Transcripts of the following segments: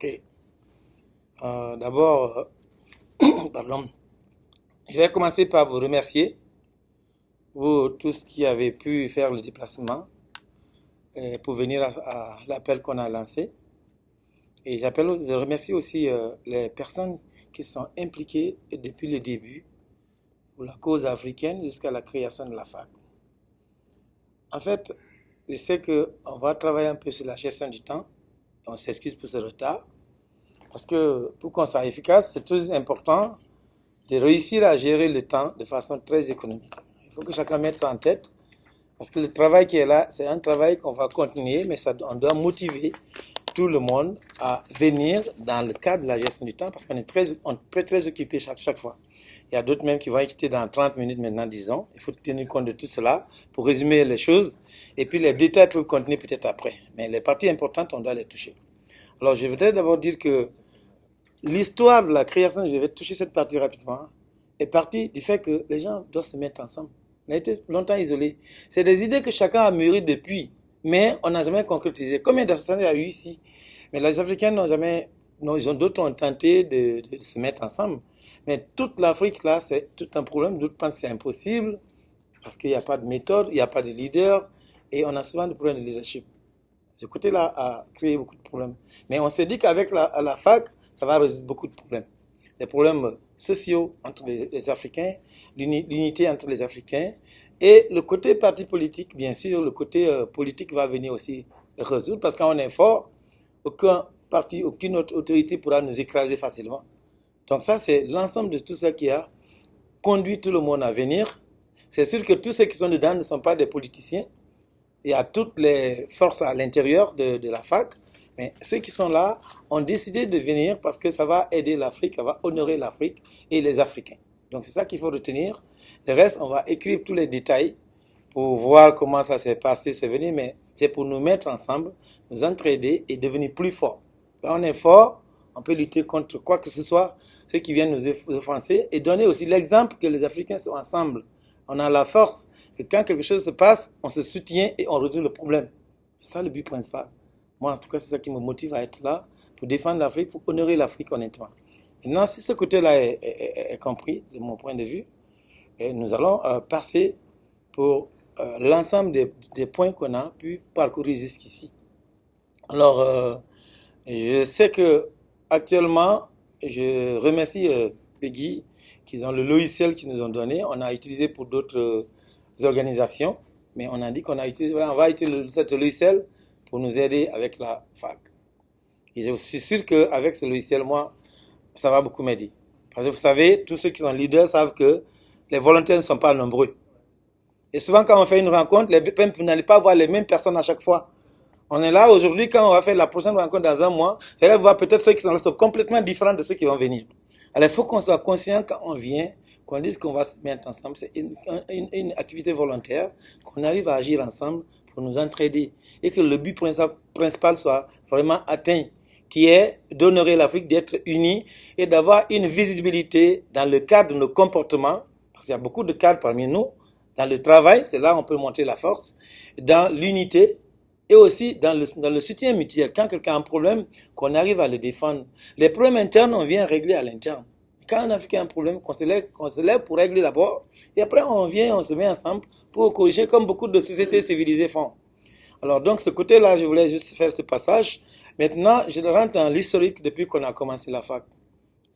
Ok. D'abord, pardon, je vais commencer par vous remercier, vous tous qui avez pu faire le déplacement pour venir à l'appel qu'on a lancé. Et je remercie aussi les personnes qui sont impliquées depuis le début pour la cause africaine jusqu'à la création de la FAC. En fait, je sais qu'on va travailler un peu sur la gestion du temps. On s'excuse pour ce retard. Parce que pour qu'on soit efficace, c'est très important de réussir à gérer le temps de façon très économique. Il faut que chacun mette ça en tête. Parce que le travail qui est là, c'est un travail qu'on va continuer, mais on doit motiver tout le monde à venir dans le cadre de la gestion du temps, parce qu'on est très occupé chaque fois. Il y a d'autres même qui vont quitter dans 30 minutes maintenant, disons. Il faut tenir compte de tout cela pour résumer les choses. Et puis les détails peuvent continuer peut-être après. Mais les parties importantes, on doit les toucher. Alors je voudrais d'abord dire que l'histoire de la création, je vais toucher cette partie rapidement, est partie du fait que les gens doivent se mettre ensemble. On a été longtemps isolés. C'est des idées que chacun a mûries depuis, mais on n'a jamais concrétisé. Combien d'associations il y a eu ici? Mais les Africains n'ont jamais, non, d'autres ont tenté de se mettre ensemble. Mais toute l'Afrique, là, c'est tout un problème. D'autres pensent que c'est impossible, parce qu'il n'y a pas de méthode, il n'y a pas de leader, et on a souvent des problèmes de leadership. Ce côté-là a créé beaucoup de problèmes. Mais on s'est dit qu'avec la FAC, ça va résoudre beaucoup de problèmes. Les problèmes sociaux entre les Africains, l'unité entre les Africains, et le côté parti politique, bien sûr, le côté politique va venir aussi résoudre, parce que quand on est fort, aucun parti, aucune autre autorité pourra nous écraser facilement. Donc ça, c'est l'ensemble de tout ça qui a conduit tout le monde à venir. C'est sûr que tous ceux qui sont dedans ne sont pas des politiciens. Il y a toutes les forces à l'intérieur de la FAC, mais ceux qui sont là ont décidé de venir parce que ça va aider l'Afrique, ça va honorer l'Afrique et les Africains. Donc c'est ça qu'il faut retenir. Le reste, on va écrire tous les détails pour voir comment ça s'est passé, c'est venu, mais c'est pour nous mettre ensemble, nous entraider et devenir plus forts. Quand on est fort, on peut lutter contre quoi que ce soit, ceux qui viennent nous offenser, et donner aussi l'exemple que les Africains sont ensemble. On a la force que quand quelque chose se passe, on se soutient et on résout le problème. C'est ça le but principal. Moi, en tout cas, c'est ça qui me motive à être là, pour défendre l'Afrique, pour honorer l'Afrique honnêtement. Maintenant, si ce côté-là est compris, de mon point de vue, nous allons passer pour l'ensemble des points qu'on a pu parcourir jusqu'ici. Alors, je sais que actuellement, je remercie Peggy qu'ils ont le logiciel qu'ils nous ont donné. On a utilisé pour d'autres organisations, mais on a dit on va utiliser ce logiciel pour nous aider avec la FAC. Et je suis sûr qu'avec ce logiciel, moi, ça va beaucoup m'aider. Parce que vous savez, tous ceux qui sont leaders savent que les volontaires ne sont pas nombreux. Et souvent, quand on fait une rencontre, vous n'allez pas voir les mêmes personnes à chaque fois. On est là aujourd'hui, quand on va faire la prochaine rencontre dans un mois, vous allez voir peut-être ceux qui sont là sont complètement différents de ceux qui vont venir. Alors, il faut qu'on soit conscient quand on vient, qu'on dise qu'on va se mettre ensemble. C'est une activité volontaire, qu'on arrive à agir ensemble pour nous entraider. Et que le but principal soit vraiment atteint, qui est d'honorer l'Afrique, d'être unis et d'avoir une visibilité dans le cadre de nos comportements, parce qu'il y a beaucoup de cadres parmi nous, dans le travail, c'est là où on peut montrer la force, dans l'unité, et aussi dans le soutien mutuel. Quand quelqu'un a un problème, qu'on arrive à le défendre. Les problèmes internes, on vient régler à l'interne. Quand un Africain a un problème, qu'on se lève pour régler d'abord, et après on se met ensemble pour corriger comme beaucoup de sociétés civilisées font. Alors donc ce côté-là, je voulais juste faire ce passage. Maintenant, je rentre dans l'historique depuis qu'on a commencé la FAC.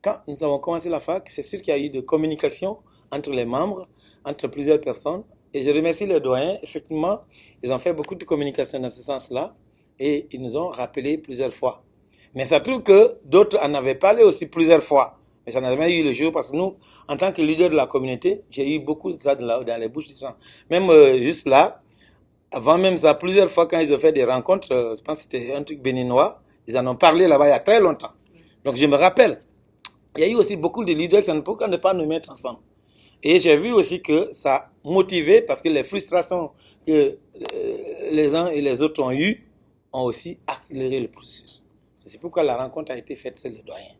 Quand nous avons commencé la FAC, c'est sûr qu'il y a eu de communication entre les membres, entre plusieurs personnes. Et je remercie les doyens. Effectivement, ils ont fait beaucoup de communication dans ce sens-là. Et ils nous ont rappelé plusieurs fois. Mais ça trouve que d'autres en avaient parlé aussi plusieurs fois. Mais ça n'a jamais eu le jour parce que nous, en tant que leader de la communauté, j'ai eu beaucoup de ça dans les bouches des gens. Même juste là, avant même ça, plusieurs fois quand ils ont fait des rencontres, je pense que c'était un truc béninois, ils en ont parlé là-bas il y a très longtemps. Donc je me rappelle, il y a eu aussi beaucoup de leaders qui ont dit pourquoi ne pas nous mettre ensemble. Et j'ai vu aussi que ça a motivé parce que les frustrations que les uns et les autres ont eues ont aussi accéléré le processus. C'est pourquoi la rencontre a été faite, c'est le doyen.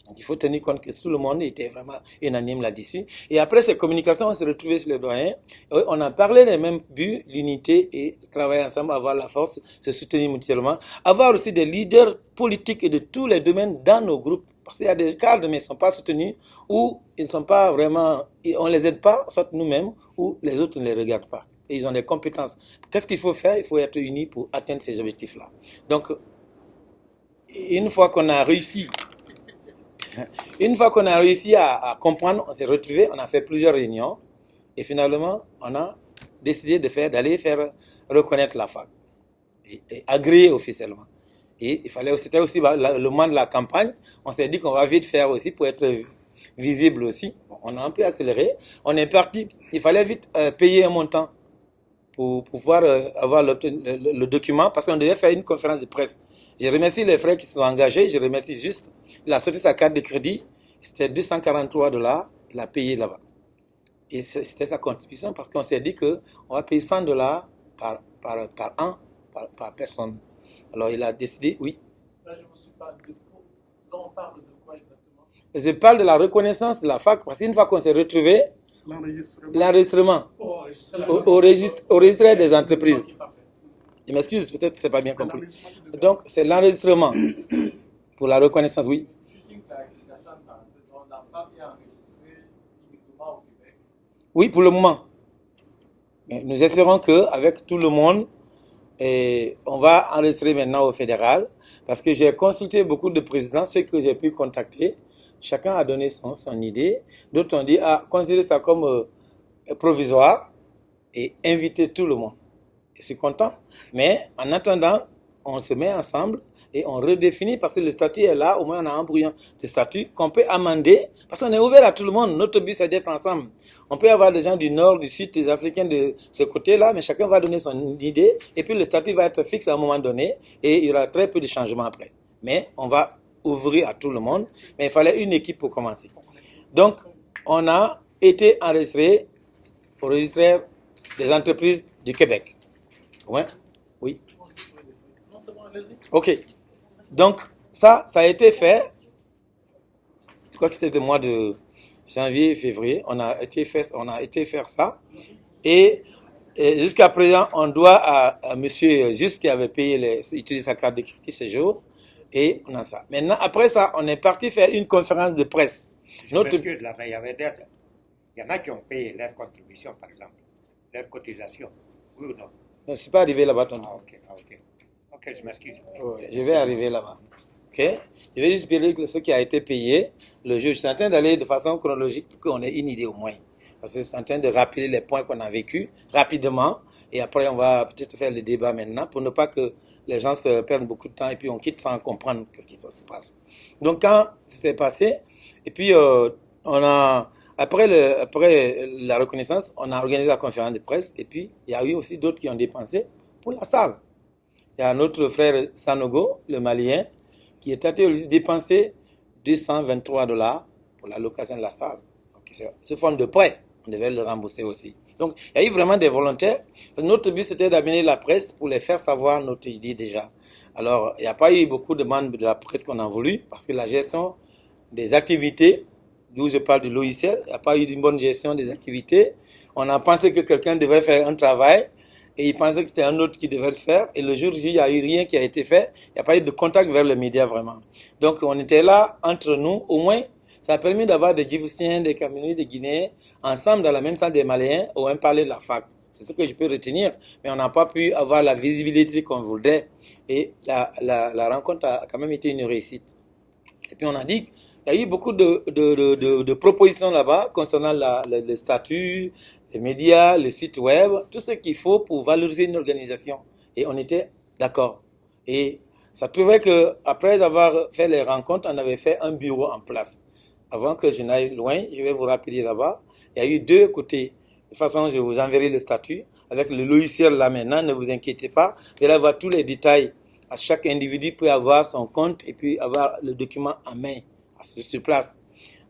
Donc il faut tenir compte que tout le monde était vraiment unanime là-dessus. Et après ces communications, on s'est retrouvés sur les doyens. On a parlé des mêmes buts, l'unité et travailler ensemble, avoir la force, se soutenir mutuellement. Avoir aussi des leaders politiques et de tous les domaines dans nos groupes. Parce qu'il y a des cadres, mais ils ne sont pas soutenus ou ils ne sont pas vraiment, on ne les aide pas, soit nous-mêmes, ou les autres ne les regardent pas. Et ils ont des compétences. Qu'est-ce qu'il faut faire? Il faut être unis pour atteindre ces objectifs-là. Donc, une fois qu'on a réussi à comprendre, on s'est retrouvés, on a fait plusieurs réunions et finalement, on a décidé d'aller faire reconnaître la fac et agréer officiellement. Et c'était aussi le moment de la campagne. On s'est dit qu'on va vite faire aussi pour être visible aussi. Bon, on a un peu accéléré. On est parti. Il fallait vite payer un montant pour pouvoir avoir le document parce qu'on devait faire une conférence de presse. Je remercie les frères qui se sont engagés. Je remercie juste. Il a sorti sa carte de crédit. C'était $243. Il a payé là-bas. Et c'était sa contribution parce qu'on s'est dit qu'on va payer $100 par an, par personne. Alors il a décidé, oui. Là, je ne me suis pas de quoi. Là, on parle de quoi exactement? Je parle de la reconnaissance de la fac parce qu'une fois qu'on s'est retrouvés, l'enregistrement au registre des entreprises. Je m'excuse, peut-être que ce n'est pas bien compris. Donc, c'est l'enregistrement pour la reconnaissance, oui. Juste une clarification, la fac est enregistrée uniquement au Québec. Oui, pour le moment. Mais nous espérons qu'avec tout le monde, on va enregistrer maintenant au fédéral parce que j'ai consulté beaucoup de présidents, ceux que j'ai pu contacter. Chacun a donné son idée. D'autres ont dit, considérer ça comme provisoire et inviter tout le monde. Je suis content. Mais en attendant, on se met ensemble et on redéfinit parce que le statut est là. Au moins, on a un brouillon de statut qu'on peut amender parce qu'on est ouvert à tout le monde. Notre but, c'est d'être ensemble. On peut avoir des gens du nord, du sud, des Africains de ce côté-là, mais chacun va donner son idée et puis le statut va être fixe à un moment donné et il y aura très peu de changements après. Mais on va ouvrir à tout le monde, mais il fallait une équipe pour commencer. Donc, on a été enregistré au registre des entreprises du Québec. Ouais? Oui. Non, c'est bon, allez-y. Ok. Donc, ça a été fait. Je crois que c'était le mois de janvier, février. On a été faire ça. Et jusqu'à présent, on doit à monsieur Juste qui avait utilisé sa carte de crédit ce jour. Et on a ça. Maintenant, après ça, on est parti faire une conférence de presse. Parce que là-bas, il y en a qui ont payé leur contribution, par exemple, leur cotisation. Oui ou non? Non, je ne suis pas arrivé là-bas, tonton. Ok, je m'excuse. Ouais, je vais arriver là-bas. Ok? Je vais juste dire que ce qui a été payé, le juge, je suis en train d'aller de façon chronologique pour qu'on ait une idée au moins. Parce que je suis en train de rappeler les points qu'on a vécus rapidement. Et après, on va peut-être faire le débat maintenant pour ne pas que les gens se perdent beaucoup de temps et puis on quitte sans comprendre ce qui se passe. Donc, quand ça s'est passé, et puis après la reconnaissance, on a organisé la conférence de presse et puis il y a eu aussi d'autres qui ont dépensé pour la salle. Il y a notre frère Sanogo, le Malien, qui est allé aussi dépenser $223 pour la location de la salle. Donc, c'est sous forme de prêt. On devait le rembourser aussi. Donc, il y a eu vraiment des volontaires. Notre but, c'était d'amener la presse pour les faire savoir notre idée déjà. Alors, il n'y a pas eu beaucoup de membres de la presse qu'on a voulu, parce que la gestion des activités, d'où je parle du logiciel, il n'y a pas eu une bonne gestion des activités. On a pensé que quelqu'un devait faire un travail, et il pensait que c'était un autre qui devait le faire. Et le jour J, il n'y a eu rien qui a été fait. Il n'y a pas eu de contact vers les médias vraiment. Donc, on était là, entre nous, au moins. Ça a permis d'avoir des Djiboutiens, des Camerounais, des Guinéens, ensemble dans la même salle des Maliens, au moins parler de la fac. C'est ce que je peux retenir, mais on n'a pas pu avoir la visibilité qu'on voudrait. Et la rencontre a quand même été une réussite. Et puis on a dit qu'il y a eu beaucoup de propositions là-bas concernant le statut, les médias, le site web, tout ce qu'il faut pour valoriser une organisation. Et on était d'accord. Et ça trouvait qu'après avoir fait les rencontres, on avait fait un bureau en place. Avant que je n'aille loin, je vais vous rappeler là-bas. Il y a eu deux côtés. De toute façon, je vous enverrai le statut. Avec le logiciel là maintenant, ne vous inquiétez pas. Vous allez avoir tous les détails. Chaque individu peut avoir son compte et puis avoir le document en main, sur place.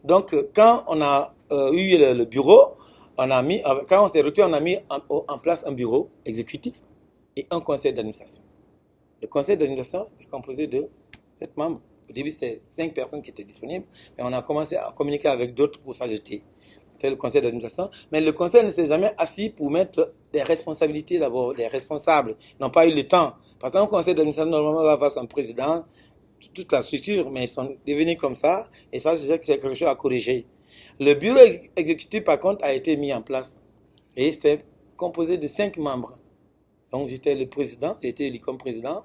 Donc, quand on a eu le bureau, quand on s'est reculé, on a mis en place un bureau exécutif et un conseil d'administration. Le conseil d'administration est composé de 7 membres. Au début, c'était 5 personnes qui étaient disponibles, mais on a commencé à communiquer avec d'autres pour s'ajouter. C'est le conseil d'administration. Mais le conseil ne s'est jamais assis pour mettre des responsabilités d'abord, des responsables. Ils n'ont pas eu le temps. Parce qu'un conseil d'administration, normalement, va avoir son président, toute la structure, mais ils sont devenus comme ça. Et ça, je sais que c'est quelque chose à corriger. Le bureau exécutif, par contre, a été mis en place. Et c'était composé de 5 membres. Donc, j'étais le président, j'ai été élu comme président.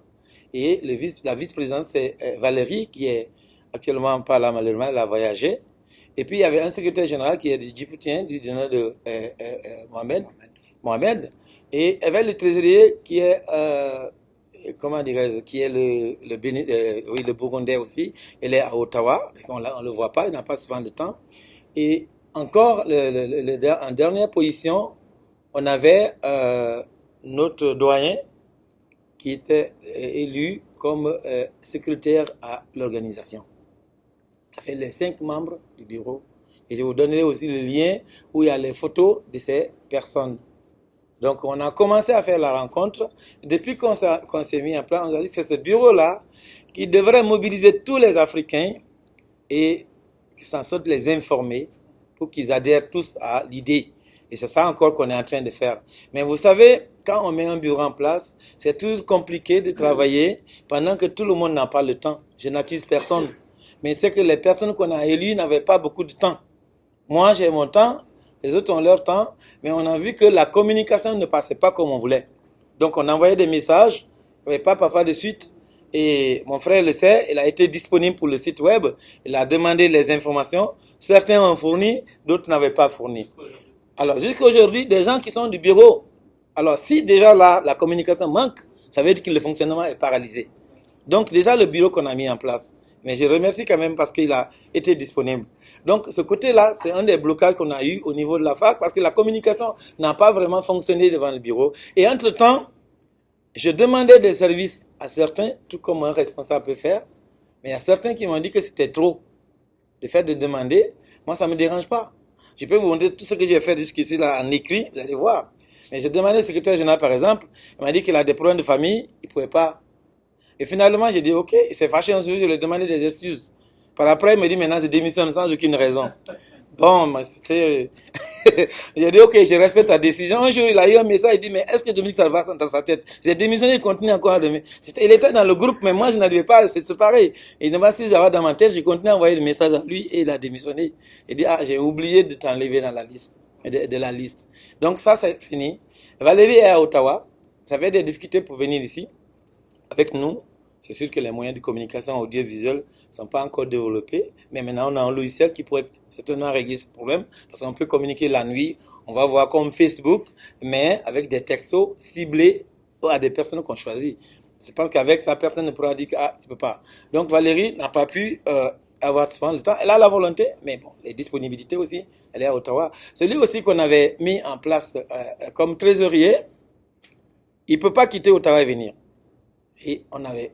Et la vice-présidente, c'est Valérie, qui est actuellement pas là, malheureusement, elle a voyagé. Et puis, il y avait un secrétaire général qui est du Djiboutien, du nom de Mohamed. Et il y avait le trésorier qui est, comment dirais-je, qui est le Burundais aussi. Il est à Ottawa, on ne le voit pas, il n'a pas souvent de temps. Et encore, en dernière position, on avait notre doyen qui était élu comme secrétaire à l'organisation. Ça fait les 5 membres du bureau. Et je vous donnerai aussi le lien où il y a les photos de ces personnes. Donc, on a commencé à faire la rencontre. Depuis qu'on s'est mis en place, on a dit que c'est ce bureau-là qui devrait mobiliser tous les Africains et qui s'en sortent les informer pour qu'ils adhèrent tous à l'idée. Et c'est ça encore qu'on est en train de faire. Mais vous savez, quand on met un bureau en place, c'est toujours compliqué de travailler pendant que tout le monde n'a pas le temps. Je n'accuse personne. Mais c'est que les personnes qu'on a élues n'avaient pas beaucoup de temps. Moi, j'ai mon temps, les autres ont leur temps, mais on a vu que la communication ne passait pas comme on voulait. Donc, on envoyait des messages, il n'y avait pas parfois de suite. Et mon frère le sait, il a été disponible pour le site web, il a demandé les informations. Certains ont fourni, d'autres n'avaient pas fourni. Alors, jusqu'à aujourd'hui, des gens qui sont du bureau, alors si déjà là, la communication manque, ça veut dire que le fonctionnement est paralysé. Donc, déjà, le bureau qu'on a mis en place. Mais je remercie quand même parce qu'il a été disponible. Donc, ce côté-là, c'est un des blocages qu'on a eu au niveau de la fac parce que la communication n'a pas vraiment fonctionné devant le bureau. Et entre-temps, je demandais des services à certains, tout comme un responsable peut faire, mais il y a certains qui m'ont dit que c'était trop. Le fait de demander, moi, ça ne me dérange pas. Je peux vous montrer tout ce que j'ai fait jusqu'ici là en écrit, vous allez voir. Mais j'ai demandé au secrétaire général, par exemple, il m'a dit qu'il a des problèmes de famille, il ne pouvait pas. Et finalement, j'ai dit, ok, il s'est fâché un jour, je lui ai demandé des excuses. Par après, il me dit, maintenant, je démissionne sans aucune raison. Bon, c'est... j'ai dit, ok, je respecte ta décision. Un jour, il a eu un message, il dit, mais est-ce que Dominique ça va dans sa tête? J'ai démissionné, il continue encore à demander. Il était dans le groupe, mais moi, je n'arrivais pas, c'est tout pareil. Il m'a dit, si j'avais dans ma tête, je continue à envoyer le message à lui et il a démissionné. Il dit, ah, j'ai oublié de t'enlever dans la liste, de la liste. Donc ça, c'est fini. Valérie est à Ottawa. Ça fait des difficultés pour venir ici, avec nous. C'est sûr que les moyens de communication audiovisuelle ne sont pas encore développés, mais maintenant on a un logiciel qui pourrait certainement régler ce problème, parce qu'on peut communiquer la nuit, on va voir comme Facebook, mais avec des textos ciblés à des personnes qu'on choisit. Je pense qu'avec ça, personne ne pourra dire que ah, tu peux pas. Donc Valérie n'a pas pu avoir souvent le temps. Elle a la volonté, mais bon, les disponibilités aussi, elle est à Ottawa. Celui aussi qu'on avait mis en place comme trésorier, il ne peut pas quitter Ottawa et venir. Et on avait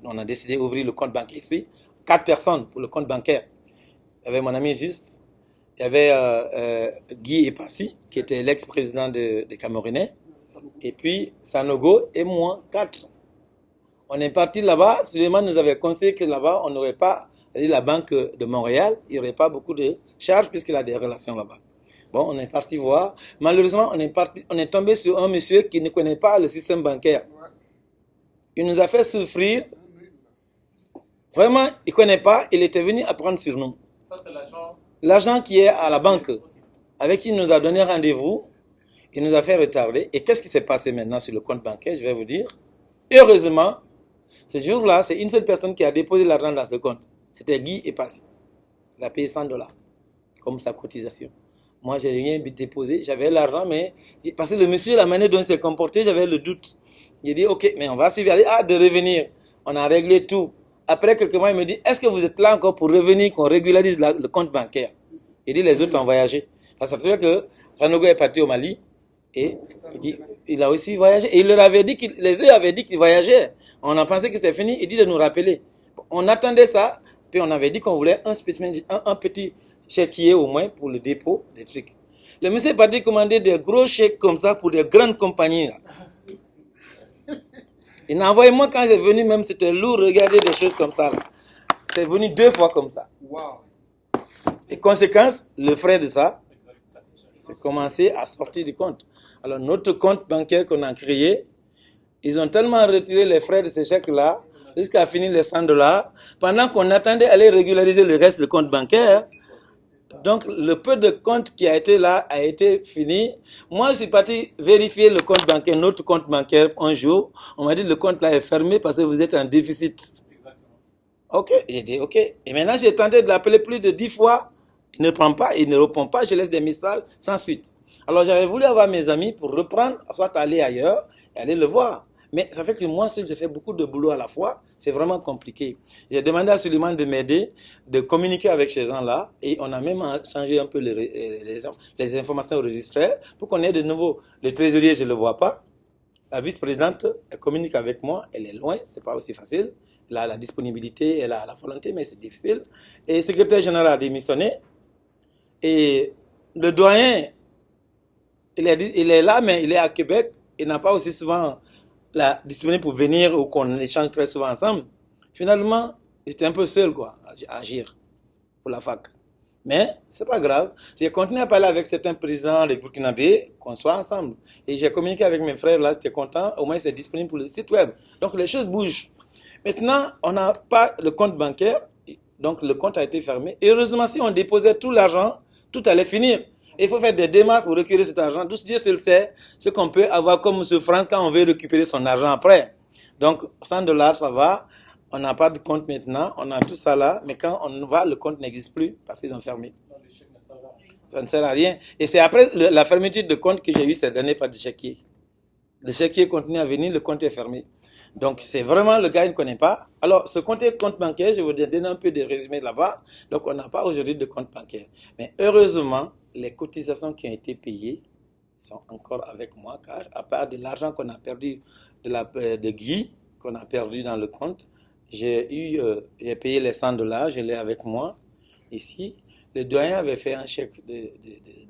on a décidé d'ouvrir le compte bancaire ici. 4 personnes pour le compte bancaire. Il y avait mon ami Juste, il y avait Guy Epassi, qui était l'ex-président des Camerounais, et puis Sanogo et moi, 4. On est parti là-bas. Suleiman nous avait conseillé que là-bas, on n'aurait pas, c'est-à-dire la Banque de Montréal, il n'y aurait pas beaucoup de charges puisqu'il a des relations là-bas. Bon, on est parti voir. Malheureusement, on est tombé sur un monsieur qui ne connaît pas le système bancaire. Il nous a fait souffrir. Vraiment, il ne connaît pas. Il était venu apprendre sur nous. Ça, c'est l'agent. L'agent qui est à la banque, avec qui il nous a donné rendez-vous, il nous a fait retarder. Et qu'est-ce qui s'est passé maintenant sur le compte bancaire? Je vais vous dire. Heureusement, ce jour-là, c'est une seule personne qui a déposé l'argent dans ce compte. C'était Guy Epassi. Il a payé $100 comme sa cotisation. Moi, je n'ai rien déposé. J'avais l'argent, mais parce que le monsieur, la manière dont il s'est comporté, j'avais le doute. J'ai dit, ok, mais on va suivre. De revenir. On a réglé tout. Après quelques mois, il me dit, est-ce que vous êtes là encore pour revenir, qu'on régularise le compte bancaire? Il dit, les autres ont voyagé. Parce que ça fait que Ranogo est parti au Mali et il a aussi voyagé. Et il leur avait dit les deux avaient dit qu'ils voyageaient. On a pensé que c'était fini. Il dit de nous rappeler. On attendait ça, puis on avait dit qu'on voulait un spécimen, un petit chéquier au moins pour le dépôt des trucs. Le monsieur est parti commander des gros chèques comme ça pour des grandes compagnies. Là. Il a envoyé moi quand j'ai venu, même c'était lourd, regardez des choses comme ça. Là. C'est venu 2 fois comme ça. Wow. Et conséquence, le frais de ça, c'est commencé à sortir du compte. Alors notre compte bancaire qu'on a créé, ils ont tellement retiré les frais de ces chèques-là, jusqu'à finir les $100, pendant qu'on attendait à aller régulariser le reste du compte bancaire. Donc le peu de compte qui a été là a été fini. Moi, je suis parti vérifier le compte bancaire, notre compte bancaire un jour. On m'a dit le compte là est fermé parce que vous êtes en déficit. Ok, j'ai dit ok. Et maintenant, j'ai tenté de l'appeler plus de 10 fois. Il ne prend pas, il ne répond pas, je laisse des messages sans suite. Alors j'avais voulu avoir mes amis pour reprendre, soit aller ailleurs et aller le voir. Mais ça fait que moi seul, j'ai fait beaucoup de boulot à la fois. C'est vraiment compliqué. J'ai demandé à Suleiman de m'aider, de communiquer avec ces gens-là. Et on a même changé un peu les informations enregistrées pour qu'on ait de nouveau. Le trésorier, je ne le vois pas. La vice-présidente, elle communique avec moi. Elle est loin, c'est pas aussi facile. Elle a la disponibilité, elle a la volonté, mais c'est difficile. Et le secrétaire général a démissionné. Et le doyen, il est là, mais il est à Québec. Il n'a pas aussi souvent la disponibilité pour venir ou qu'on échange très souvent ensemble. Finalement, j'étais un peu seul quoi, à agir pour la fac. Mais c'est pas grave. J'ai continué à parler avec certains présidents des Burkinabés, qu'on soit ensemble. Et j'ai communiqué avec mes frères là, j'étais content. Au moins, c'est disponible pour le site web. Donc, les choses bougent. Maintenant, on n'a pas le compte bancaire. Donc, le compte a été fermé. Et heureusement, si on déposait tout l'argent, tout allait finir. Il faut faire des démarches pour récupérer cet argent. Dieu seul sait ce qu'on peut avoir comme souffrance quand on veut récupérer son argent après. Donc, $100, ça va. On n'a pas de compte maintenant. On a tout ça là. Mais quand on va, le compte n'existe plus parce qu'ils ont fermé. Ça ne sert à rien. Et c'est après la fermeture de compte que j'ai eu cette année par le chéquier. Le chéquier continue à venir, le compte est fermé. Donc, c'est vraiment le gars qui ne connaît pas. Alors, ce compte bancaire, je vais vous donner un peu de résumé là-bas. Donc, on n'a pas aujourd'hui de compte bancaire. Mais heureusement, les cotisations qui ont été payées sont encore avec moi, car à part de l'argent qu'on a perdu de Guy, qu'on a perdu dans le compte, j'ai payé les $100, je l'ai avec moi ici. Le doyen avait fait un chèque de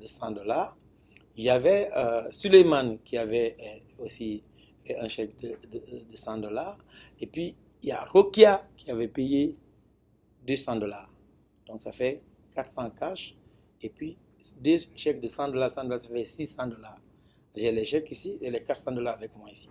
$100. Il y avait Suleiman qui avait aussi fait un chèque de $100. Et puis, il y a Rokia qui avait payé $200. Donc, ça fait 400 cash. Et puis, 2 chèques de $100, ça fait $600. J'ai les chèques ici et les $400 avec moi ici.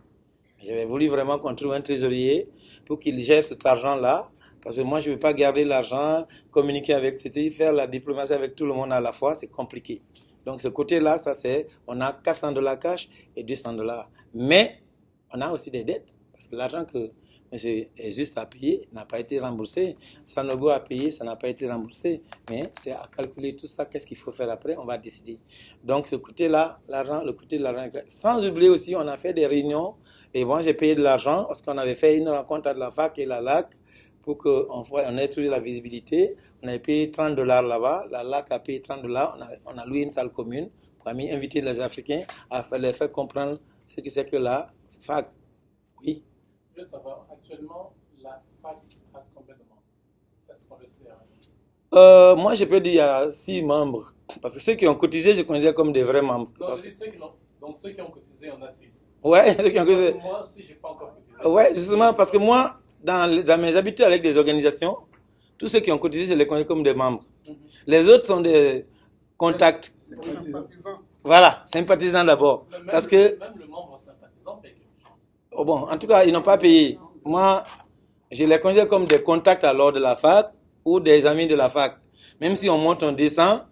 J'avais voulu vraiment qu'on trouve un trésorier pour qu'il gère cet argent-là. Parce que moi, je ne veux pas garder l'argent, communiquer avec, faire la diplomatie avec tout le monde à la fois, c'est compliqué. Donc, ce côté-là, ça c'est, on a $400 cash et $200. Mais, on a aussi des dettes. Parce que l'argent que M. Juste a payé n'a pas été remboursé. Sanogo a payé, ça n'a pas été remboursé. Mais c'est à calculer tout ça, qu'est-ce qu'il faut faire après, on va décider. Donc, ce côté-là, le côté de l'argent. Sans oublier aussi, on a fait des réunions. Et bon, j'ai payé de l'argent parce qu'on avait fait une rencontre à la fac et la LAC pour qu'on ait trouvé la visibilité. On avait payé $30 là-bas. La LAC a payé $30. On a loué une salle commune pour inviter les Africains à les faire comprendre ce que c'est que la fac. Oui. Je veux savoir, actuellement, la fac a combien de membres? Est-ce qu'on le sait? Moi, je peux dire qu'il y a 6 membres. Parce que ceux qui ont cotisé, je considère comme des vrais membres. Non, je dis ceux qui n'ont. Donc ceux qui ont cotisé, on a 6. Ouais, ceux qui ont cotisé. Moi aussi, je n'ai pas encore cotisé. Ouais, justement, parce que moi, dans mes habitudes avec des organisations, tous ceux qui ont cotisé, je les connais comme des membres. Les autres sont des contacts. Sympathisants. Voilà, sympathisants d'abord. Parce que, même le membre sympathisant paye quelque chose. oh bon, en tout cas, ils n'ont pas payé. Moi, je les considère comme des contacts à l'ordre de la fac ou des amis de la fac. Même si on monte, on descend,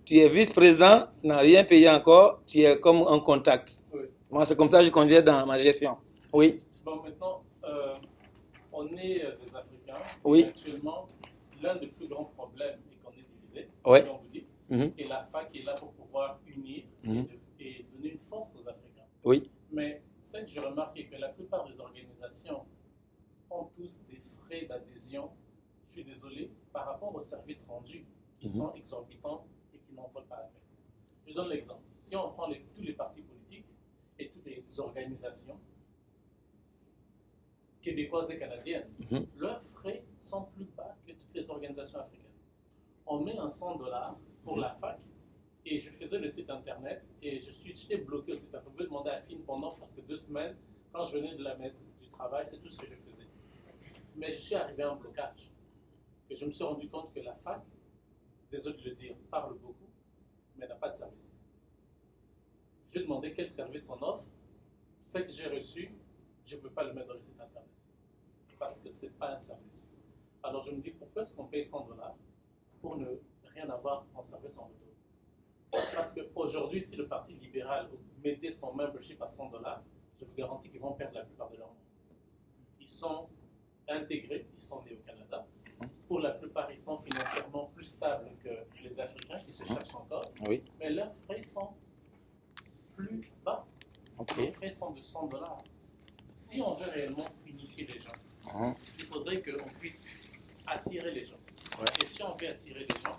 tu es vice-président, tu n'as rien payé encore, tu es comme un contact. Oui. Moi, c'est comme ça que je considère dans ma gestion. Oui. Bon, maintenant, on est des Africains. Oui. Et actuellement, l'un des plus grands problèmes est qu'on est divisé, Ouais. comme vous dites. Mhm. Et la fac est là pour pouvoir unir et donner une force aux Africains. Oui. Mais ce que j'ai remarqué, que la plupart des organisations ont tous des frais d'adhésion, je suis désolé, par rapport aux services rendus, qui sont exorbitants et qui n'en valent pas la peine. Je donne l'exemple. Si on prend tous les partis politiques et toutes les organisations québécoises et canadiennes, leurs frais sont plus bas que toutes les organisations africaines. On met un $100 pour la fac, et je faisais le site internet, et j'étais bloqué au site internet. Je pouvais demander à Finn pendant presque 2 semaines, quand je venais de la mettre du travail, c'est tout ce que je faisais. Mais je suis arrivé à un blocage. Et je me suis rendu compte que la fac, désolé de le dire, parle beaucoup, mais n'a pas de service. J'ai demandé quel service on offre. Ce que j'ai reçu, je ne peux pas le mettre dans le site internet. Parce que ce n'est pas un service. Alors je me dis, pourquoi est-ce qu'on paye $100 pour ne rien avoir en service en retour? Parce qu'aujourd'hui, si le Parti libéral mettait son membership à $100, je vous garantis qu'ils vont perdre la plupart de leur monde. Ils sont intégrés, ils sont nés au Canada. Pour la plupart, ils sont financièrement plus stables que les Africains qui se cherchent encore. Oui. Mais leurs frais sont plus bas. Les frais sont de $100. Si on veut réellement unifier les gens, il faudrait qu'on puisse attirer les gens. Ouais. Et si on veut attirer les gens,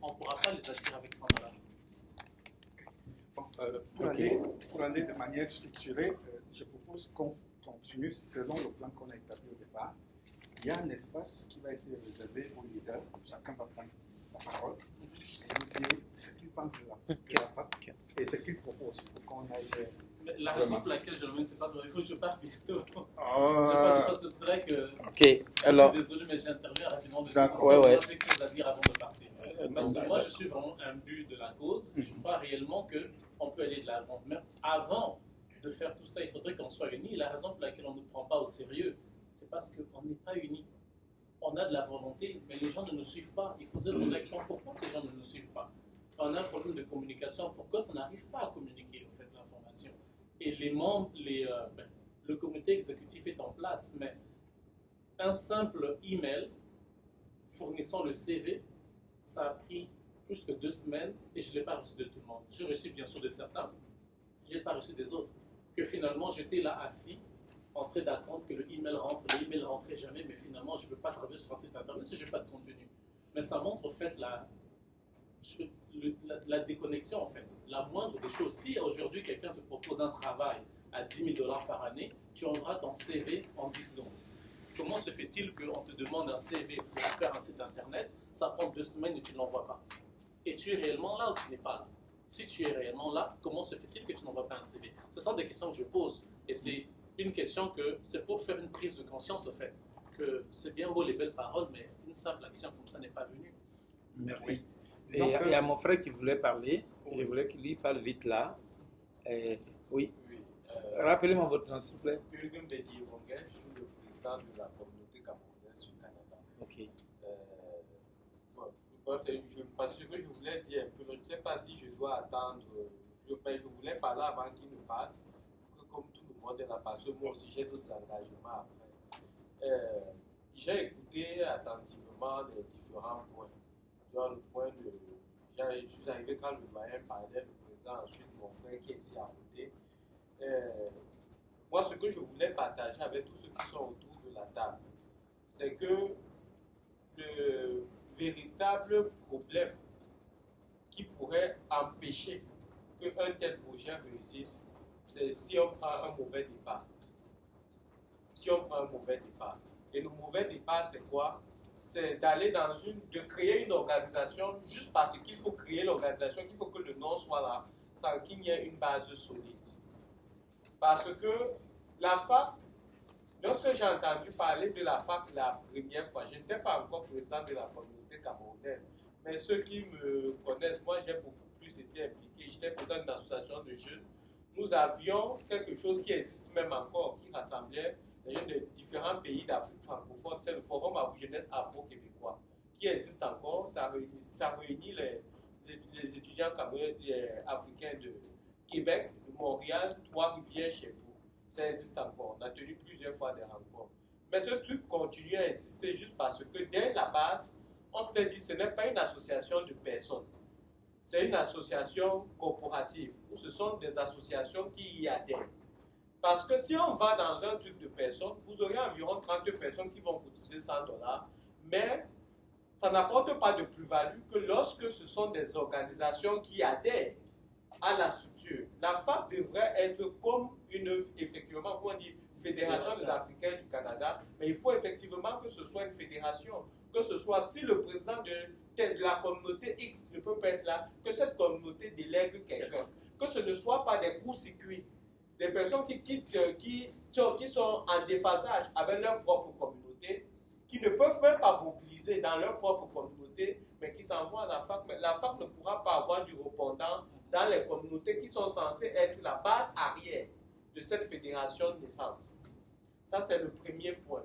on ne pourra pas les attirer avec $100. Pour aller de manière structurée, je propose qu'on continue selon le plan qu'on a établi au départ. Il y a un espace qui va être réservé aux leaders. Chacun va prendre la parole et nous dire ce qu'il pense de la fac et ce qu'il propose pour qu'on aille. La raison pour laquelle je le mets, c'est parce qu'il faut que je parte bientôt. Je parle de façon abstraite que. Ok, alors. Je suis désolé, mais j'interviens rapidement dessus. Ouais. J'ai quelque chose à dire avant de partir. Parce que moi, je suis vraiment imbu de la cause. Je crois réellement qu'on peut aller de l'avant. Mais avant de faire tout ça, il faudrait qu'on soit unis. La raison pour laquelle on ne nous prend pas au sérieux, c'est parce qu'on n'est pas unis. On a de la volonté, mais les gens ne nous suivent pas. Il faut se poser la question, pourquoi ces gens ne nous suivent pas? On a un problème de communication. Pourquoi ça n'arrive pas à communiquer, au fait, l'information? Et les membres, le comité exécutif est en place, mais un simple email fournissant le CV, ça a pris plus que 2 semaines et je ne l'ai pas reçu de tout le monde. J'ai reçu bien sûr de certains, je n'ai pas reçu des autres. Que finalement j'étais là assis, en train d'attendre que le email rentre. Le email ne rentrait jamais, mais finalement je ne peux pas travailler sur un site internet si je n'ai pas de contenu. Mais ça montre en fait la déconnexion en fait. La moindre des choses. Si aujourd'hui quelqu'un te propose un travail à $10 000 par année, tu enverras ton CV en 10 secondes. Comment se fait-il qu'on te demande un CV pour faire un site internet, ça prend 2 semaines et tu ne l'envoies pas? Et tu es réellement là ou tu n'es pas là? Si tu es réellement là, comment se fait-il que tu n'envoies pas un CV? Ce sont des questions que je pose. Et c'est une question que c'est pour faire une prise de conscience au fait. Que c'est bien beau les belles paroles, mais une simple action comme ça n'est pas venue. Merci. Oui. Et il y a mon frère qui voulait parler. Oui. Je voulais qu'il lui parle vite là. Oui. Rappelez-moi votre nom, s'il vous plaît. Jürgen Bedjivonge, je suis le président de la communauté camerounaise au Canada. Ok. Parce que je voulais dire un peu, je ne sais pas si je dois attendre. Je voulais parler avant qu'il ne parle, comme tout le monde est là, parce que moi aussi j'ai d'autres engagements après. J'ai écouté attentivement les différents points. Dans le point de. Je suis arrivé quand le doyen parlait, le président, ensuite mon frère qui est ici à côté. Moi, ce que je voulais partager avec tous ceux qui sont autour de la table, c'est que le véritable problème qui pourrait empêcher qu'un tel projet réussisse, c'est si on prend un mauvais départ. Si on prend un mauvais départ. Et le mauvais départ, c'est quoi? C'est d'aller de créer une organisation juste parce qu'il faut créer l'organisation, qu'il faut que le nom soit là, sans qu'il y ait une base solide. Parce que la fac, lorsque j'ai entendu parler de la fac la première fois, je n'étais pas encore président de la communauté camerounaise, mais ceux qui me connaissent, moi j'ai beaucoup plus été impliqué. J'étais président d'une association de jeunes. Nous avions quelque chose qui existe même encore, qui rassemblait les jeunes de différents pays d'Afrique francophone. C'est le Forum à jeunesse afro-québécois, qui existe encore. Ça réunit les étudiants africains de Québec, de Montréal, Trois-Rivières, chez vous. Ça existe encore. On a tenu plusieurs fois des rencontres. Mais ce truc continue à exister juste parce que dès la base, on s'était dit que ce n'est pas une association de personnes. C'est une association corporative, où ce sont des associations qui y adhèrent. Parce que si on va dans un truc de personnes, vous aurez environ 30 personnes qui vont cotiser $100, mais ça n'apporte pas de plus-value que lorsque ce sont des organisations qui adhèrent à la structure. La FAC devrait être comme effectivement, comment on dit, Fédération des Africains du Canada, mais il faut effectivement que ce soit une fédération, que ce soit, si le président de la communauté X ne peut pas être là, que cette communauté délègue quelqu'un, que ce ne soit pas des courts-circuits, des personnes qui sont en déphasage avec leur propre communauté, qui ne peuvent même pas mobiliser dans leur propre communauté, mais qui s'envoient à la fac. Mais la fac ne pourra pas avoir du répondant dans les communautés qui sont censées être la base arrière de cette fédération naissante. Ça, c'est le premier point.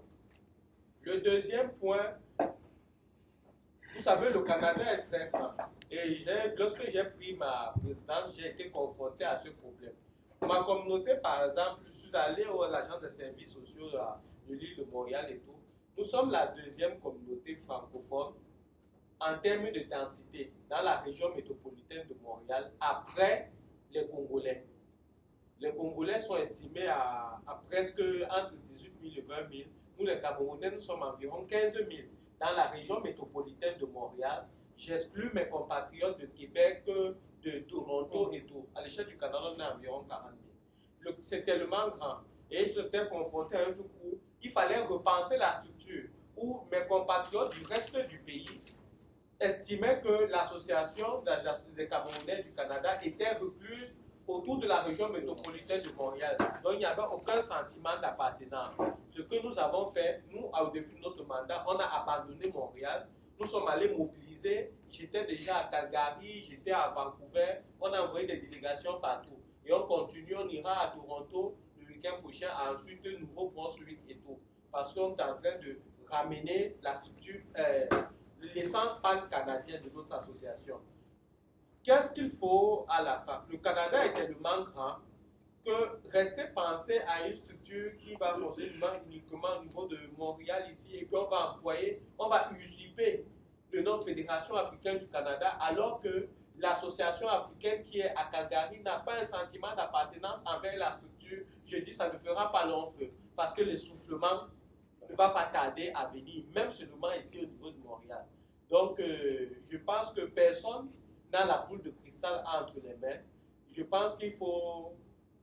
Le deuxième point, vous savez, le Canada est très grand. Et lorsque j'ai pris ma présidence, j'ai été confronté à ce problème. Ma communauté, par exemple, je suis allé à l'agence des services sociaux de l'île de Montréal et tout. Nous sommes la deuxième communauté francophone en termes de densité dans la région métropolitaine de Montréal après les Congolais. Les Congolais sont estimés à presque entre 18 000 et 20 000. Nous, les Camerounais, nous sommes environ 15 000 dans la région métropolitaine de Montréal. J'exclus mes compatriotes de Québec, de Toronto et tout. À l'échelle du Canada, on est environ 40 000. C'est tellement grand. Et j'étais confronté à un tout coup. Il fallait repenser la structure où mes compatriotes du reste du pays estimaient que l'association des Camerounais du Canada était recluse autour de la région métropolitaine de Montréal. Donc, il n'y avait aucun sentiment d'appartenance. Ce que nous avons fait, nous, depuis notre mandat, on a abandonné Montréal. Nous sommes allés mobiliser. J'étais déjà à Calgary, j'étais à Vancouver. On a envoyé des délégations partout. Et on continue, on ira à Toronto le week-end prochain, ensuite de nouveau poursuite et tout. Parce qu'on est en train de ramener la structure, l'essence pan-canadienne de notre association. Qu'est-ce qu'il faut à la fac? Le Canada est tellement grand que rester penser à une structure qui va fonctionner uniquement au niveau de Montréal ici, et puis on va usurper le nom Fédération africaine du Canada, alors que l'association africaine qui est à Calgary n'a pas un sentiment d'appartenance envers la structure. Je dis ça ne fera pas long feu, parce que l'essoufflement ne va pas tarder à venir, même seulement ici au niveau de Montréal. Donc, je pense que personne n'a la boule de cristal entre les mains. Je pense qu'il faut,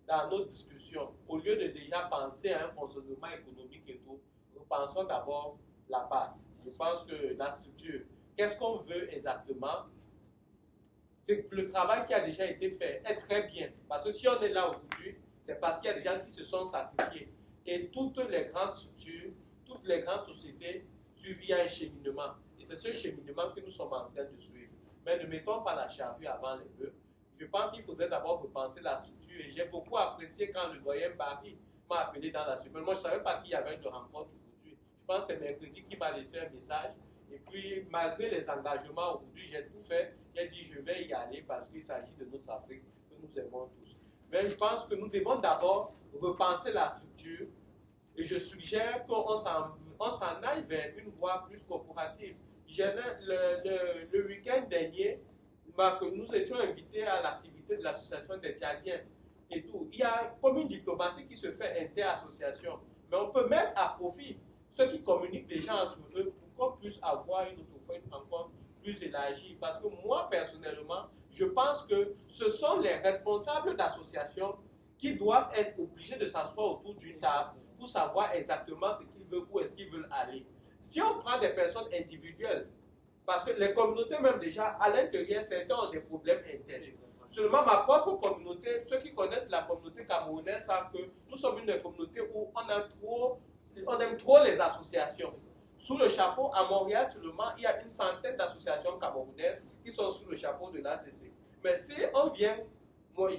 dans nos discussions, au lieu de déjà penser à un fonctionnement économique et tout, nous pensons d'abord la base. Je pense que la structure, qu'est-ce qu'on veut exactement? C'est que le travail qui a déjà été fait est très bien. Parce que si on est là aujourd'hui, c'est parce qu'il y a des gens qui se sont sacrifiés. Et toutes les grandes structures, toutes les grandes sociétés suivent un cheminement. Et c'est ce cheminement que nous sommes en train de suivre. Mais ne mettons pas la charrue avant les bœufs. Je pense qu'il faudrait d'abord repenser la structure. Et j'ai beaucoup apprécié quand le doyen Barry m'a appelé dans la semaine. Moi, je ne savais pas qu'il y avait de rencontre aujourd'hui. Je pense que c'est mercredi qui m'a laissé un message. Et puis, malgré les engagements aujourd'hui, j'ai tout fait. J'ai dit, je vais y aller parce qu'il s'agit de notre Afrique que nous aimons tous. Mais je pense que nous devons d'abord repenser la structure. Et je suggère qu'on s'en aille vers une voie plus corporative. Le week-end dernier, nous étions invités à l'activité de l'association des Tchadiens et tout. Il y a comme une diplomatie qui se fait inter-association. Mais on peut mettre à profit ceux qui communiquent déjà entre eux pour qu'on puisse avoir une rencontre plus élargie. Parce que moi, personnellement, je pense que ce sont les responsables d'associations qui doivent être obligés de s'asseoir autour d'une table pour savoir exactement ce qu'ils veulent, où est-ce qu'ils veulent aller. Si on prend des personnes individuelles, parce que les communautés même déjà, à l'intérieur, certains ont des problèmes internes. Seulement ma propre communauté, ceux qui connaissent la communauté camerounaise savent que nous sommes une des communautés où on aime trop les associations. Sous le chapeau, à Montréal seulement, il y a une centaine d'associations camerounaises qui sont sous le chapeau de l'ACC. Mais si on vient, moi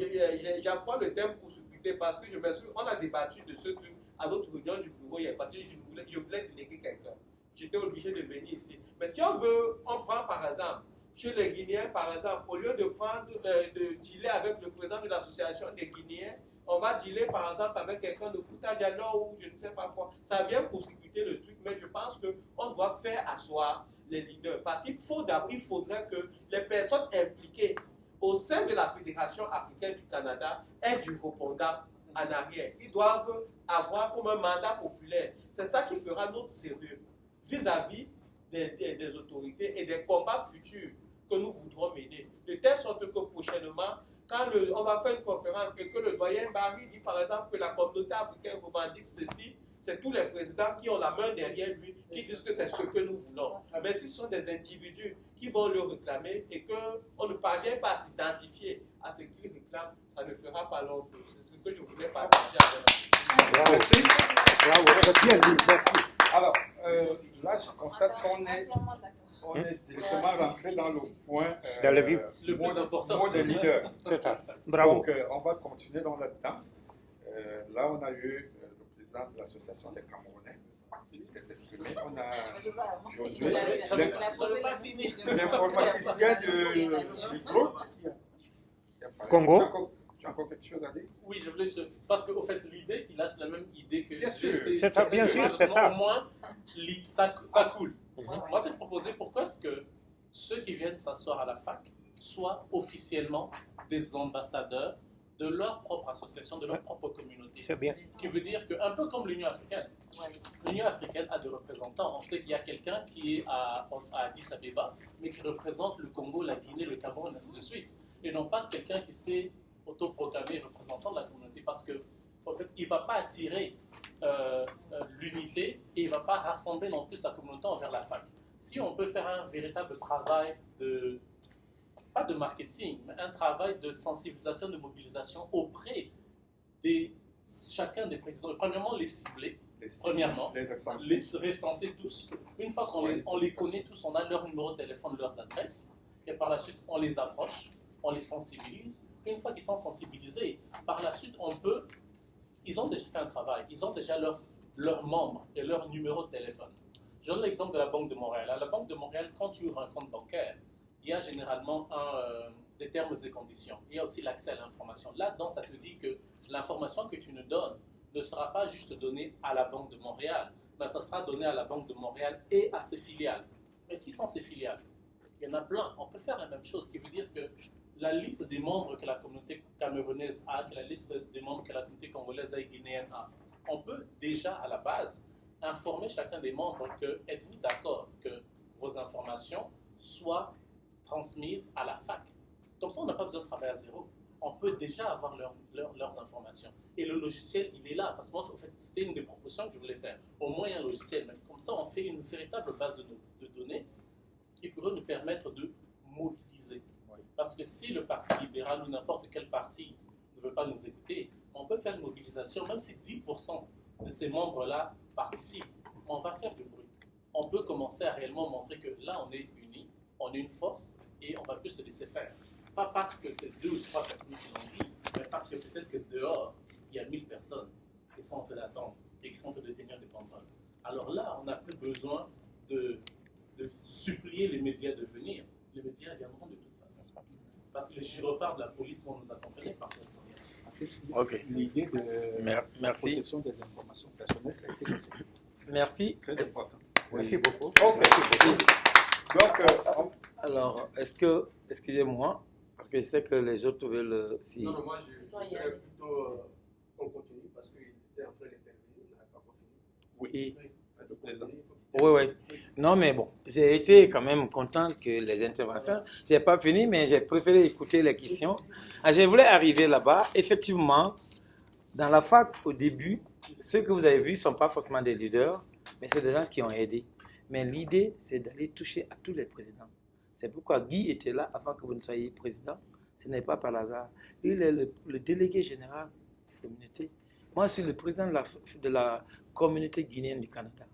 j'apprends le thème pour s'occuper parce que je me souviens, on a débattu de ce truc à notre réunion du bureau hier parce que je voulais déléguer quelqu'un. J'étais obligé de venir ici. Mais si on prend par exemple, chez les Guinéens par exemple, au lieu de dealer avec le président de l'association des Guinéens, on va dealer par exemple avec quelqu'un de Fouta Diallo ou je ne sais pas quoi. Ça vient pour sécuriter le truc, mais je pense qu'on doit faire asseoir les leaders. Parce qu'il faudrait que les personnes impliquées au sein de la Fédération africaine du Canada aient du répondant en arrière. Ils doivent avoir comme un mandat populaire. C'est ça qui fera notre sérieux vis-à-vis des autorités et des combats futurs que nous voudrons mener. De telle sorte que prochainement, quand on va faire une conférence et que le doyen Barry dit par exemple que la communauté africaine revendique ceci, c'est tous les présidents qui ont la main derrière lui, qui disent que c'est ce que nous voulons. Mais si ce sont des individus qui vont le réclamer et qu'on ne parvient pas à s'identifier à ce qu'ils réclament, ça ne fera pas long feu. C'est ce que je voulais partager avec vous. Merci. Bravo. Alors, là, je constate qu'on est directement rentré dans le point, Dans le vif. Le plus important. point des leaders. C'est ça. Bravo. Donc, on va continuer dans là-dedans. Là, on a eu le président de l'association des Camerounais qui s'est exprimé. On a Josué, l'informaticien du groupe. Congo. Tu as encore quelque chose à dire? Oui, je voulais parce qu'au fait, l'idée qu'il a, c'est la même idée que... Bien sûr. C'est ça, bien sûr, c'est ça. Au moins, ça coule. Moi, c'est proposé pourquoi est-ce que ceux qui viennent s'asseoir à la fac soient officiellement des ambassadeurs de leur propre association, de leur propre communauté. C'est bien. Qui veut dire qu'un peu comme l'Union africaine. L'Union africaine a des représentants. On sait qu'il y a quelqu'un qui est à Addis Abeba, mais qui représente le Congo, la Guinée, le Cameroun, ainsi de suite. Et non pas quelqu'un qui s'est autoproclamé représentant de la communauté, parce que, en fait, il ne va pas attirer l'unité et il ne va pas rassembler non plus sa communauté envers la fac. Si on peut faire un véritable travail pas de marketing, mais un travail de sensibilisation, de mobilisation auprès de chacun des présidents. Premièrement, les cibler. Premièrement, les recenser tous. Une fois qu'on les connaît tous, on a leur numéro de téléphone, leurs adresses, et par la suite, on les approche, on les sensibilise. Une fois qu'ils sont sensibilisés, par la suite, ils ont déjà fait un travail, ils ont déjà leurs membres et leur numéro de téléphone. Je donne l'exemple de la Banque de Montréal. À la Banque de Montréal, quand tu ouvres un compte bancaire, il y a généralement des termes et conditions. Il y a aussi l'accès à l'information. Là-dedans, ça te dit que l'information que tu nous donnes ne sera pas juste donnée à la Banque de Montréal, mais ça sera donné à la Banque de Montréal et à ses filiales. Mais qui sont ces filiales? Il y en a plein. On peut faire la même chose, ce qui veut dire que la liste des membres que la communauté camerounaise a, que la liste des membres que la communauté congolaise et guinéenne a, on peut déjà à la base informer chacun des membres que êtes-vous d'accord que vos informations soient transmises à la fac. Comme ça, on n'a pas besoin de travailler à zéro. On peut déjà avoir leurs informations. Et le logiciel, il est là. Parce que moi, en fait, c'était une des propositions que je voulais faire. Au moins un logiciel. Mais comme ça, on fait une véritable base de données qui pourrait nous permettre de mobiliser. Parce que si le Parti libéral ou n'importe quel parti ne veut pas nous écouter, on peut faire une mobilisation, même si 10% de ces membres-là participent. On va faire du bruit. On peut commencer à réellement montrer que là, on est unis, on est une force et on va plus se laisser faire. Pas parce que c'est 2 ou 3 personnes qui l'ont dit, mais parce que peut-être que dehors, il y a 1000 personnes qui sont en train d'attendre et qui sont en train de tenir des contrôles. Alors là, on n'a plus besoin de supplier les médias de venir. Les médias viendront de toute façon. Parce que les gyrophares de la police vont nous accompagner partout. Ok. L'idée de Merci. protection des informations personnelles, ça a été Merci. très important. Merci beaucoup. Donc, Alors, excusez-moi, parce que je sais que les autres veulent... Si... Non, moi je voudrais plutôt qu'on continue parce qu'il était en train d'intervenir, il n'a pas fini. Oui. Non, mais bon, j'ai été quand même content que les interventions, je n'ai pas fini, mais j'ai préféré écouter les questions. Je voulais arriver là-bas. Effectivement, dans la fac, au début, ceux que vous avez vus ne sont pas forcément des leaders, mais c'est des gens qui ont aidé. Mais l'idée, c'est d'aller toucher à tous les présidents. C'est pourquoi Guy était là avant que vous ne soyez président. Ce n'est pas par hasard. Lui, il est le délégué général de la communauté. Moi, je suis le président de la communauté guinéenne du Canada.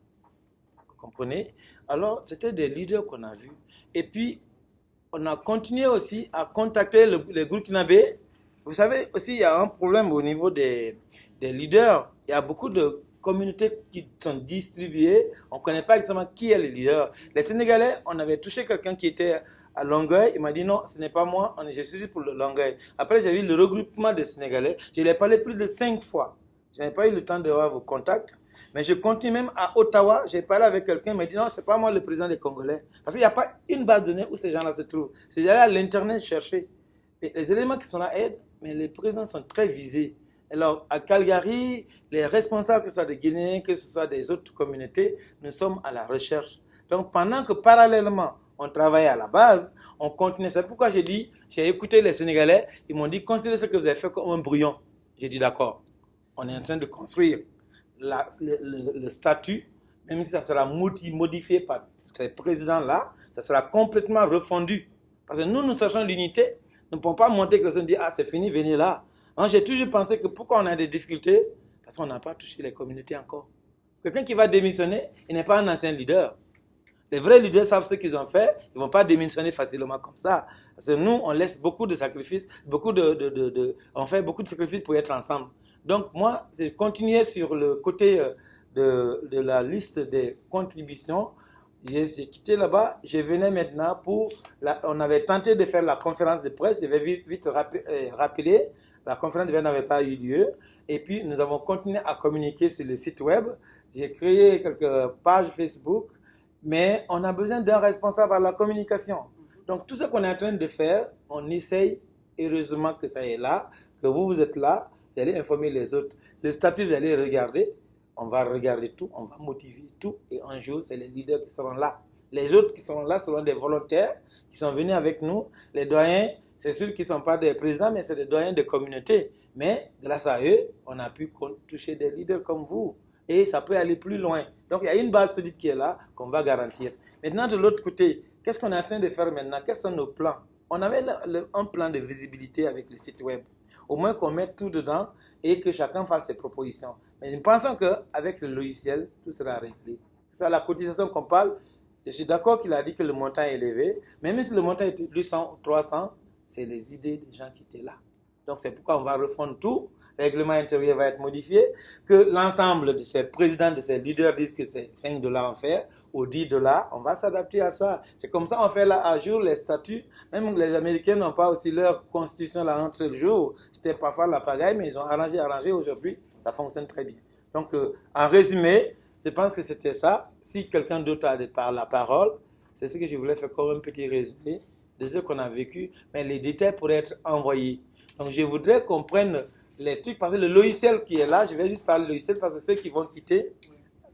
Vous comprenez? Alors, c'était des leaders qu'on a vus. Et puis, on a continué aussi à contacter les groupes Kinabé. Vous savez, aussi, il y a un problème au niveau des leaders. Il y a beaucoup de communautés qui sont distribuées. On ne connaît pas exactement qui est le leader. Les Sénégalais, on avait touché quelqu'un qui était à Longueuil. Il m'a dit non, ce n'est pas moi, je suis pour le Longueuil. Après, j'ai vu le regroupement des Sénégalais. Je l'ai parlé plus de 5 fois. Je n'ai pas eu le temps de voir vos contacts. Mais je continue même à Ottawa. J'ai parlé avec quelqu'un, il m'a dit non, ce n'est pas moi le président des Congolais. Parce qu'il n'y a pas une base de données où ces gens-là se trouvent. C'est d'aller à l'Internet chercher. Et les éléments qui sont là aident, mais les présidents sont très visés. Alors, à Calgary, les responsables, que ce soit des Guinéens, que ce soit des autres communautés, nous sommes à la recherche. Donc, pendant que parallèlement, on travaille à la base, on continue. C'est pourquoi j'ai dit, j'ai écouté les Sénégalais, ils m'ont dit, considérez ce que vous avez fait comme un brouillon. J'ai dit, d'accord, on est en train de construire le statut, même si ça sera modifié par ces présidents-là, ça sera complètement refondu. Parce que nous cherchons l'unité. Nous ne pouvons pas monter que les gens disent « Ah, c'est fini, venez là ». J'ai toujours pensé que pourquoi on a des difficultés, parce qu'on n'a pas touché les communautés encore. Quelqu'un qui va démissionner, il n'est pas un ancien leader. Les vrais leaders savent ce qu'ils ont fait, ils ne vont pas démissionner facilement comme ça. Parce que nous, on laisse beaucoup de sacrifices, on fait beaucoup de sacrifices pour être ensemble. Donc moi, c'est continuer sur le côté de la liste des contributions. J'ai quitté là-bas, je venais maintenant on avait tenté de faire la conférence de presse, je vais vite rappeler, la conférence de presse n'avait pas eu lieu. Et puis nous avons continué à communiquer sur le site web. J'ai créé quelques pages Facebook. Mais on a besoin d'un responsable à la communication. Donc, tout ce qu'on est en train de faire, on essaye, heureusement que ça est là, que vous êtes là, vous allez informer les autres. Le statut, vous allez regarder, on va regarder tout, on va motiver tout, et un jour, c'est les leaders qui seront là. Les autres qui seront là seront des volontaires qui sont venus avec nous. Les doyens, c'est sûr qu'ils ne sont pas des présidents, mais c'est des doyens de communauté. Mais grâce à eux, on a pu toucher des leaders comme vous. Et ça peut aller plus loin. Donc, il y a une base solide qui est là, qu'on va garantir. Maintenant, de l'autre côté, qu'est-ce qu'on est en train de faire maintenant? Quels sont nos plans? On avait un plan de visibilité avec le site web. Au moins qu'on mette tout dedans et que chacun fasse ses propositions. Mais nous pensons qu'avec le logiciel, tout sera réglé. C'est ça la cotisation qu'on parle. Je suis d'accord qu'il a dit que le montant est élevé. Mais même si le montant était 200 ou 300, c'est les idées des gens qui étaient là. Donc, c'est pourquoi on va refondre tout. Le règlement intérieur va être modifié, que l'ensemble de ces présidents, de ces leaders disent que c'est 5 $ en fer ou 10 $, on va s'adapter à ça. C'est comme ça on fait là à jour les statuts. Même les Américains n'ont pas aussi leur constitution là entre le jour. C'était parfois la pagaille, mais ils ont arrangé aujourd'hui. Ça fonctionne très bien. Donc, en résumé, je pense que c'était ça. Si quelqu'un d'autre a la parole, c'est ce que je voulais faire comme un petit résumé de ce qu'on a vécu. Mais les détails pourraient être envoyés. Donc, je voudrais qu'on prenne les trucs, parce que le logiciel qui est là, je vais juste parler du logiciel parce que ceux qui vont quitter,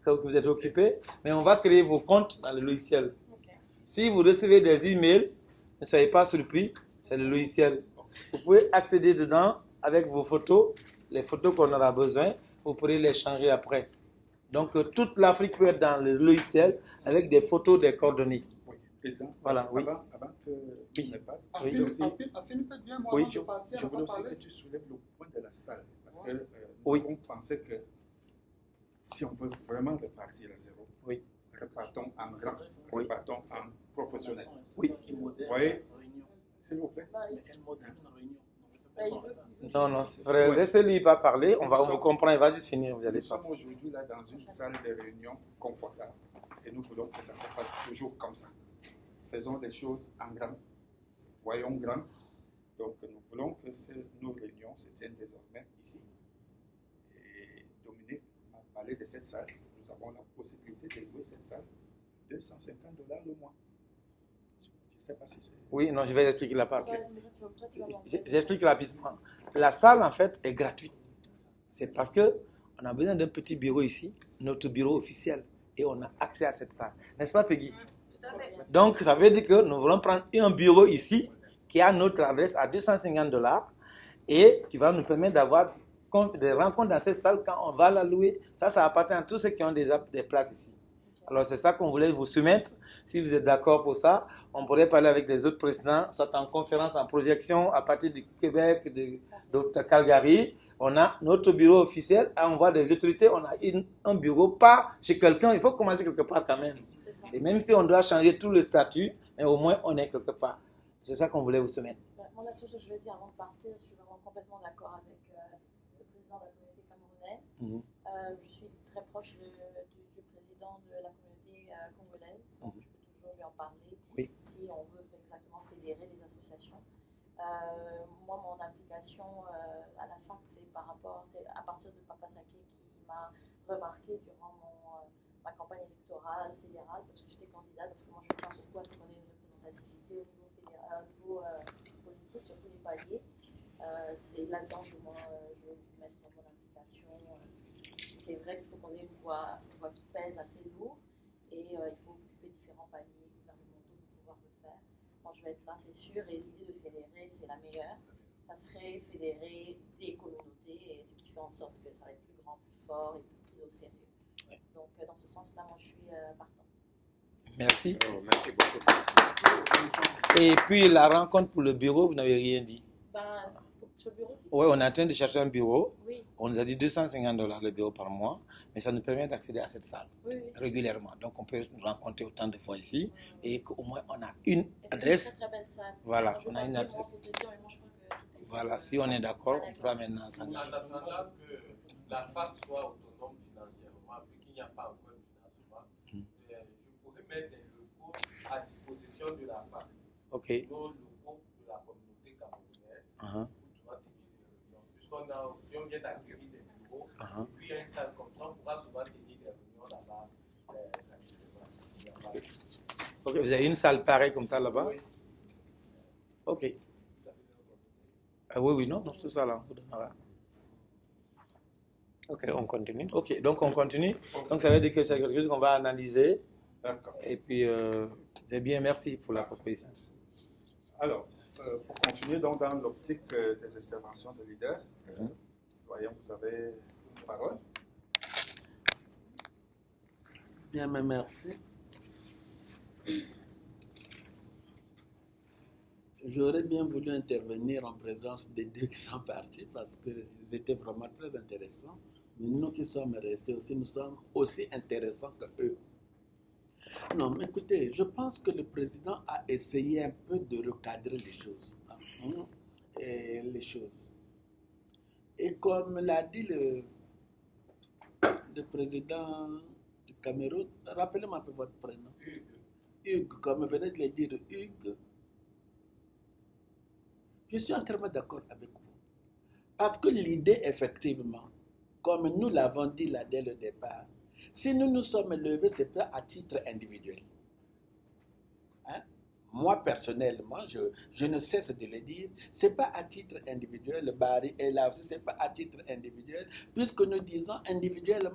que vous êtes occupés, mais on va créer vos comptes dans le logiciel. Okay. Si vous recevez des emails, ne soyez pas surpris, c'est le logiciel. Vous pouvez accéder dedans avec vos photos, les photos qu'on aura besoin, vous pourrez les changer après. Donc toute l'Afrique peut être dans le logiciel avec des photos, des coordonnées. Voilà, oui. Avant que oui. Affine peut bien, moi, avant de partir, je voulais aussi que tu soulèves le point de la salle. Parce que nous avons pensé que si on veut vraiment repartir à zéro, repartons en grand, repartons en professionnel. Oui. Vous voyez, s'il vous plaît. Non, c'est vrai. Laissez-lui pas parler, on vous comprend, il va juste finir. Vous allez nous sommes aujourd'hui là dans une salle de réunion confortable. Et nous voulons que ça se passe toujours comme ça. Faisons des choses en grand, voyons grand. Donc nous voulons que nos réunions se tiennent désormais ici. Et Dominique m'a parlé de cette salle. Nous avons la possibilité de louer cette salle $250 le mois. Je ne sais pas si c'est... Oui, non, je vais expliquer la partie. J'explique rapidement. La salle, en fait, est gratuite. C'est parce qu'on a besoin d'un petit bureau ici, notre bureau officiel, et on a accès à cette salle. N'est-ce pas, Peggy? Donc, ça veut dire que nous voulons prendre un bureau ici qui a notre adresse à $250 et qui va nous permettre d'avoir des rencontres dans cette salle quand on va la louer. Ça appartient à tous ceux qui ont déjà des places ici. Alors, c'est ça qu'on voulait vous soumettre. Si vous êtes d'accord pour ça, on pourrait parler avec les autres présidents, soit en conférence, en projection, à partir du Québec, de Calgary. On a notre bureau officiel, on voit des autorités, on a un bureau, pas chez quelqu'un. Il faut commencer quelque part quand même. Et même si on doit changer tout le statut, mais au moins on est quelque part. C'est ça qu'on voulait vous soumettre. Moi, la seule chose que je veux dire avant de partir, je suis vraiment complètement d'accord avec le président de la communauté camerounaise. Je suis très proche du président de la communauté congolaise, donc je peux toujours lui en parler si on veut exactement fédérer les associations. Moi, mon implication à la FAC, c'est à partir de Papa Saké qui m'a remarqué durant ma campagne électorale fédérale, parce que j'étais candidate, parce que moi je tiens beaucoup à ce qu'on ait une représentativité au niveau fédéral, au niveau politique, sur tous les paliers. C'est là-dedans que moi je veux mettre mon implication. C'est vrai qu'il faut qu'on ait une voix qui pèse assez lourd, et il faut occuper différents paliers gouvernementaux pour pouvoir le faire. Moi je vais être là, c'est sûr, et l'idée de fédérer, c'est la meilleure. Ça serait fédérer des communautés, et ce qui fait en sorte que ça va être plus grand, plus fort et plus au sérieux. Ouais. Donc, dans ce sens-là, moi, je suis partante. Merci. Oh, merci beaucoup. Et puis la rencontre pour le bureau, vous n'avez rien dit. Ben, pour ce bureau, c'est... Oui, on est en train de chercher un bureau. Oui, On nous a dit $250 le bureau par mois, mais ça nous permet d'accéder à cette salle oui, oui. régulièrement. Donc on peut nous rencontrer autant de fois ici et qu'au moins on a une Et c'est adresse. une très, très belle salle. Voilà, Moi, je on a veux une pas adresse. dire, moi, c'est mais moi, je crois que tout est Voilà, si on est d'accord, on pourra maintenant s'engager. En attendant que la fac soit autonome financièrement, vu qu'il n'y a pas encore de financement, je pourrais mettre les locaux à disposition de la fac. Ok. Nos locaux de la communauté camerounaise, Uh-huh. pour tenir des réunions. Puisqu'on a, si on vient d'acquérir des bureaux, Uh-huh. puis il y a une salle comme ça, on pourra souvent tenir des réunions là-bas. Ok, vous avez une salle pareille comme ça là-bas? Oui. Ok. Ah oui, oui, non, non, c'est ça là. On vous donnera. Ok, on continue. Ok, donc on continue. Donc ça veut dire que c'est quelque chose qu'on va analyser. D'accord. Et puis, c'est bien, merci pour la proposition. Alors, pour continuer donc dans l'optique des interventions de leaders, voyons, vous avez une parole. Bien, mais merci. J'aurais bien voulu intervenir en présence des deux qui sont partis parce qu'ils étaient vraiment très intéressants. Mais nous qui sommes restés aussi, nous sommes aussi intéressants que eux. Non, mais écoutez, je pense que le président a essayé un peu de recadrer les choses. Et comme l'a dit le président du Cameroun, rappelez-moi un peu votre prénom. Hugues, comme venait de le dire, Hugues. Je suis entièrement d'accord avec vous. Parce que l'idée, effectivement, comme nous l'avons dit là dès le départ, si nous nous sommes levés, ce n'est pas à titre individuel. Hein? Moi, personnellement, je ne cesse de le dire, ce n'est pas à titre individuel. Le Barry est là aussi, ce n'est pas à titre individuel, puisque nous disons individuellement,